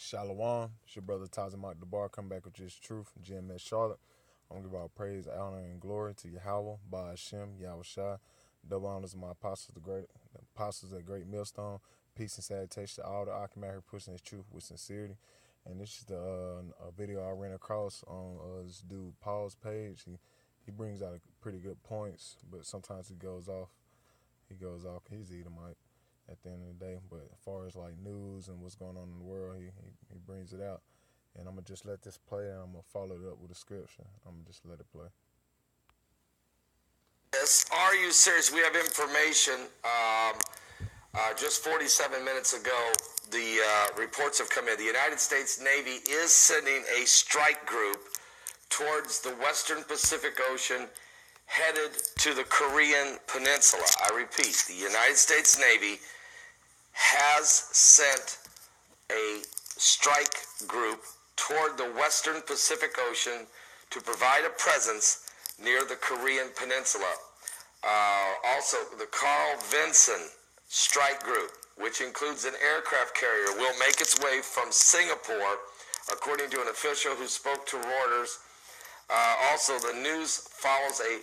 Shalawam, it's your brother Tazim Mark DeBar, come back with just truth, GMS Charlotte. I'm going to give all praise, honor, and glory to Yahawah, Bahasham, Yahawashi. Double honors to my apostles, the apostles at Greatmillstone. Peace and salutation to all the Akim out here pushing this truth with sincerity. And this is the a video I ran across on this dude Paul's page. He brings out pretty good points, but sometimes he goes off. He's Edomite at the end of the day. But as far as like news and what's going on in the world, he brings it out. And I'm going to just let this play, and I'm going to follow it up with a scripture. I'm going to just let it play. Yes, are you serious? We have information. Just 47 minutes ago, the reports have come in. The United States Navy is sending a strike group towards the Western Pacific Ocean, headed to the Korean Peninsula. I repeat, the United States Navy has sent a strike group toward the Western Pacific Ocean to provide a presence near the Korean Peninsula. Also, the Carl Vinson strike group, which includes an aircraft carrier, will make its way from Singapore, according to an official who spoke to Reuters. Also, the news follows a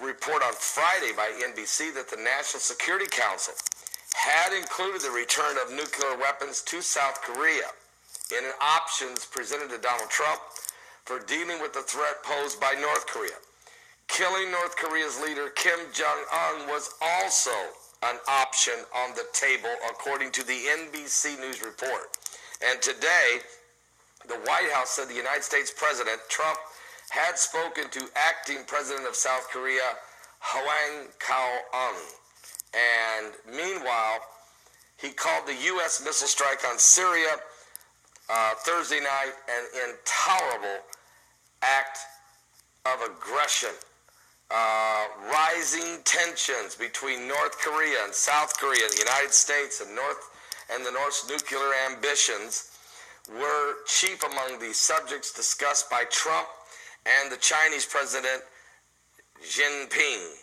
report on Friday by NBC that the National Security Council had included the return of nuclear weapons to South Korea in options presented to Donald Trump for dealing with the threat posed by North Korea. Killing North Korea's leader Kim Jong-un was also an option on the table, according to the NBC News report. And today, the White House said the United States President Trump had spoken to acting president of South Korea, Hwang Kyo-ahn. And meanwhile, he called the U.S. missile strike on Syria Thursday night an intolerable act of aggression. Rising tensions between North Korea and South Korea, the United States and the North's nuclear ambitions were chief among the subjects discussed by Trump and the Chinese President Xi Jinping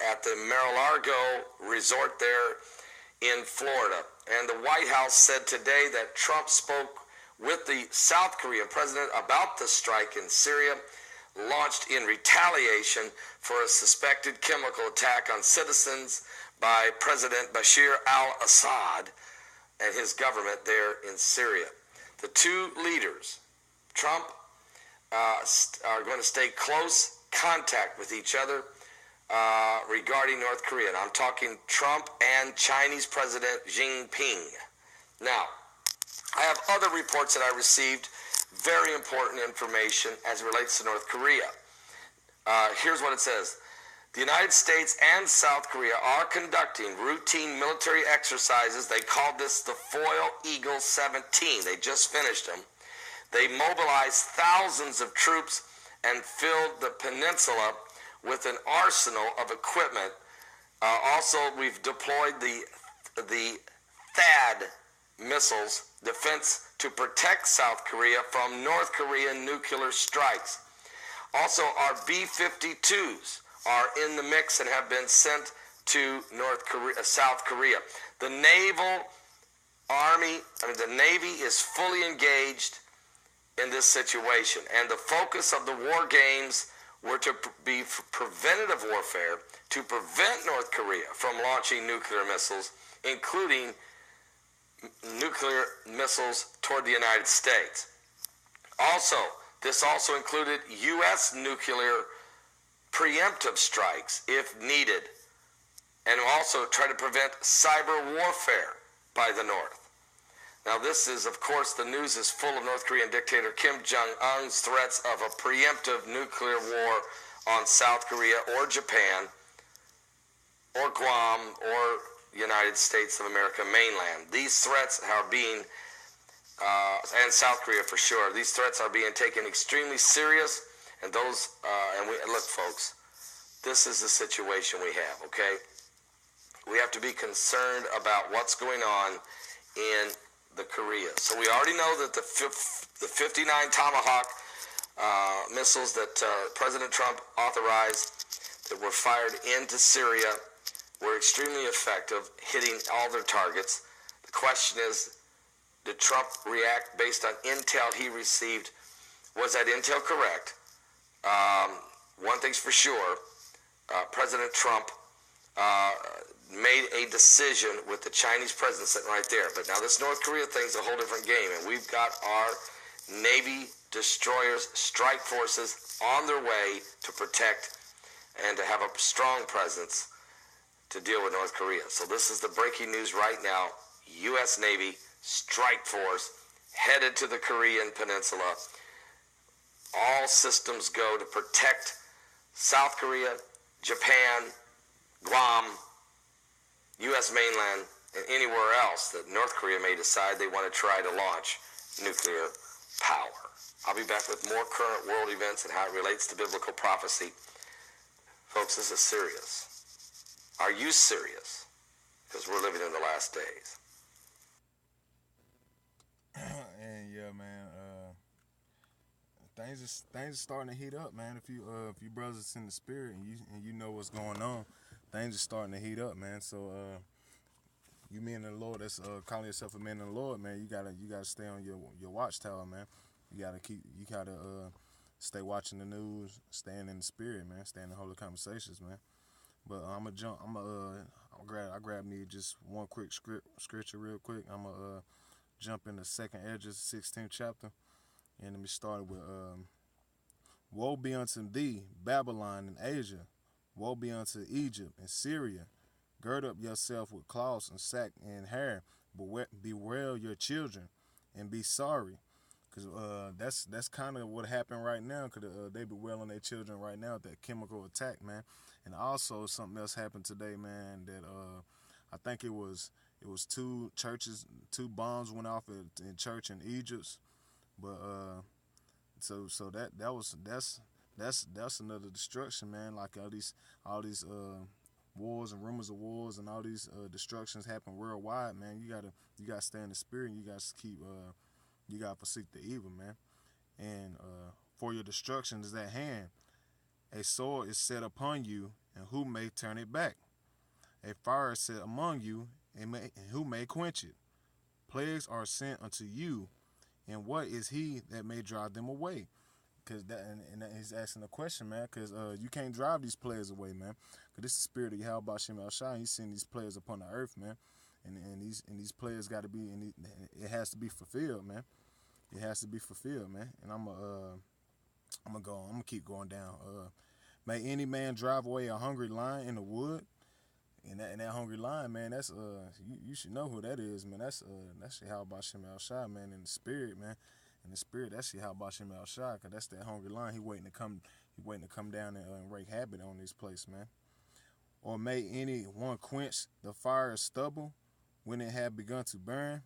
at the Mar-a-Lago resort there in Florida. And the White House said today that Trump spoke with the South Korean president about the strike in Syria, launched in retaliation for a suspected chemical attack on citizens by President Bashar al-Assad and his government there in Syria. The two leaders, Trump, are going to stay close contact with each other regarding North Korea. And I'm talking Trump and Chinese President Xi Jinping. Now, I have other reports that I received, very important information as it relates to North Korea. Here's what it says. The United States and South Korea are conducting routine military exercises. They called this the Foil Eagle 17. They just finished them. They mobilized thousands of troops and filled the peninsula with an arsenal of equipment. Also, we've deployed the THAAD missiles defense to protect South Korea from North Korean nuclear strikes. Also, our B-52s are in the mix and have been sent to South Korea. The Navy is fully engaged in this situation, and the focus of the war games were to be preventative warfare to prevent North Korea from launching nuclear missiles, including nuclear missiles toward the United States. This also included U.S. nuclear preemptive strikes if needed, and also try to prevent cyber warfare by the North. Now, this is, of course, the news is full of North Korean dictator Kim Jong-un's threats of a preemptive nuclear war on South Korea or Japan or Guam or United States of America mainland. These threats are being, and South Korea for sure, these threats are being taken extremely serious. And look, folks, this is the situation we have, okay? We have to be concerned about what's going on in the Korea. So we already know that the 59 Tomahawk missiles that President Trump authorized that were fired into Syria were extremely effective, hitting all their targets. The question is, did Trump react based on intel he received? Was that intel correct? One thing's for sure, President Trump made a decision with the Chinese president sitting right there. But now this North Korea thing's a whole different game, and we've got our Navy destroyers, strike forces on their way to protect and to have a strong presence to deal with North Korea. So this is the breaking news right now. U.S. Navy strike force headed to the Korean Peninsula. All systems go to protect South Korea, Japan, Guam, U.S. mainland, and anywhere else that North Korea may decide they want to try to launch nuclear power. I'll be back with more current world events and how it relates to biblical prophecy. Folks, this is serious. Are you serious? Because we're living in the last days. And yeah, man, things are starting to heat up, man. If you brothers in the spirit and you know what's going on, things are starting to heat up, man. So you men in the Lord, that's calling yourself a man in the Lord, man. You gotta stay on your watchtower, man. You gotta stay watching the news, staying in the spirit, man. Stay in the holy conversations, man. But I grab me just one quick scripture real quick. I'm gonna jump into 2nd Esdras 16th chapter, and let me start with woe be unto thee, Babylon and Asia. Woe be unto Egypt and Syria. Gird up yourself with cloths and sack and hair. Bewail your children and be sorry. Because that's kind of what happened right now. Because they bewailing their children right now at that chemical attack, man. And also something else happened today, man, that I think it was 2 bombs went off in church in Egypt. But that's another destruction, man. Like all these wars and rumors of wars and all these destructions happen worldwide, man. You gotta stay in the spirit. And you gotta keep you gotta forsake the evil, man. And for your destruction is at hand. A sword is set upon you, and who may turn it back? A fire is set among you, and who may quench it? Plagues are sent unto you, and what is he that may drive them away? Cause and he's asking a question, man. Cause you can't drive these players away, man. Cause this is the spirit of Yahawashi, and he's sending these players upon the earth, man. And these players got to be, and it has to be fulfilled, man. It has to be fulfilled, man. And I'm gonna keep going down. May any man drive away a hungry lion in the wood. And that hungry lion, man, that's you should know who that is, man. That's Yahawashi, man, in the spirit, man. In the spirit, that's Yahawashi, cause that's that hungry lion. He waiting to come down and wreak havoc on this place, man. Or may any one quench the fire of stubble when it had begun to burn.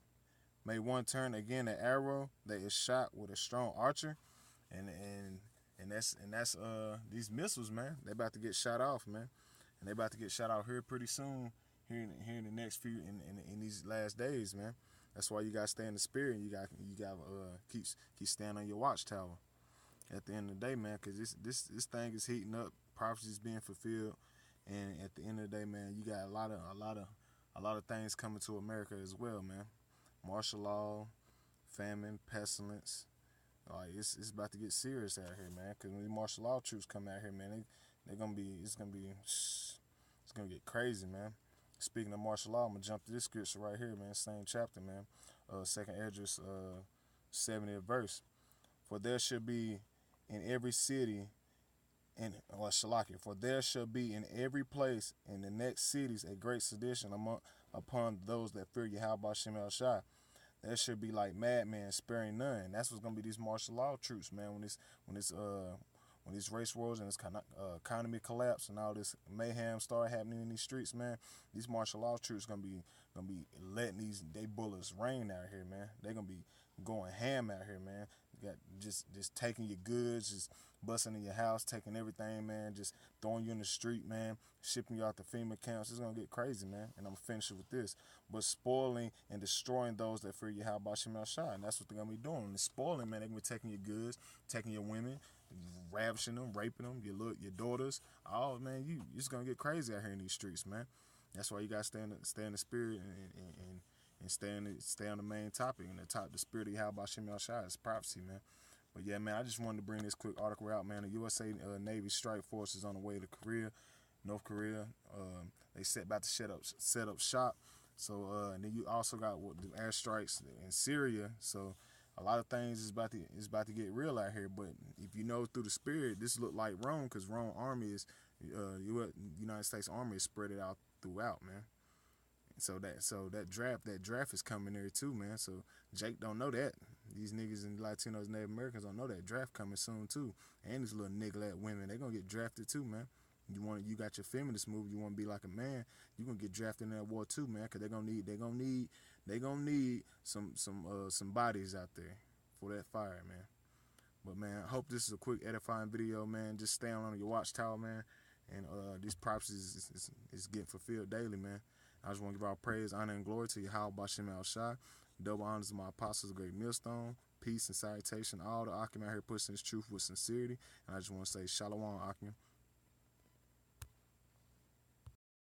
May one turn again an arrow that is shot with a strong archer, and that's these missiles, man. They about to get shot off, man, and they about to get shot out here pretty soon, here in the next few in these last days, man. That's why you gotta stay in the spirit. And you got keep staying on your watchtower. At the end of the day, man, because this thing is heating up. Prophecies being fulfilled, and at the end of the day, man, you got a lot of things coming to America as well, man. Martial law, famine, pestilence. Like it's about to get serious out here, man. Because when the martial law troops come out here, man, it's gonna get crazy, man. Speaking of martial law, I'm gonna jump to this scripture right here, man. Same chapter, man. 2nd Esdras 70th verse. For there should be in every city, for there shall be in every place in the next cities a great sedition upon those that fear Yahawashi. There should be like madmen sparing none. That's what's gonna be these martial law troops, man. When these race wars and this kind of economy collapse and all this mayhem start happening in these streets, man, these martial law troops gonna be letting they bullets rain out here, man. They gonna be going ham out here, man. You got just taking your goods, just busting in your house, taking everything, man, just throwing you in the street, man, shipping you out to FEMA camps. It's gonna get crazy, man. And I'm gonna finish it with this. But spoiling and destroying those that fear Yahawashi, and that's what they're gonna be doing. And spoiling, man, they're gonna be taking your goods, taking your women, ravishing them, raping them, your daughters. Oh man, it's gonna get crazy out here in these streets, man. That's why you gotta stay in the spirit and stay on the main topic. And the spirit of Yahawashi is prophecy, man. But yeah, man, I just wanted to bring this quick article out, man. The USA Navy strike force is on the way to North Korea. They about to set up shop. So and then you also got the airstrikes in Syria. So a lot of things is about to get real out here. But if you know through the spirit, this look like Rome, because Rome army is United States Army is spread it out throughout, man. So that draft is coming there too, man. So Jake don't know that. These niggas and Latinos, Native Americans don't know that draft coming soon too. And these little nigga women, they gonna get drafted too, man. You got your feminist move. You want to be like a man. You gonna get drafted in that war too, man. Cause they gonna need some bodies out there for that fire, man. But man, I hope this is a quick edifying video, man. Just stay on your watchtower, man. And these prophecies is getting fulfilled daily, man. I just want to give all praise, honor, and glory to Yahawah, Bahasham, Yahawashi. Double honors to my apostles, Greatmillstone. Peace and salutation. All the Akim out here pushing this truth with sincerity. And I just want to say, Shalawam, Akim.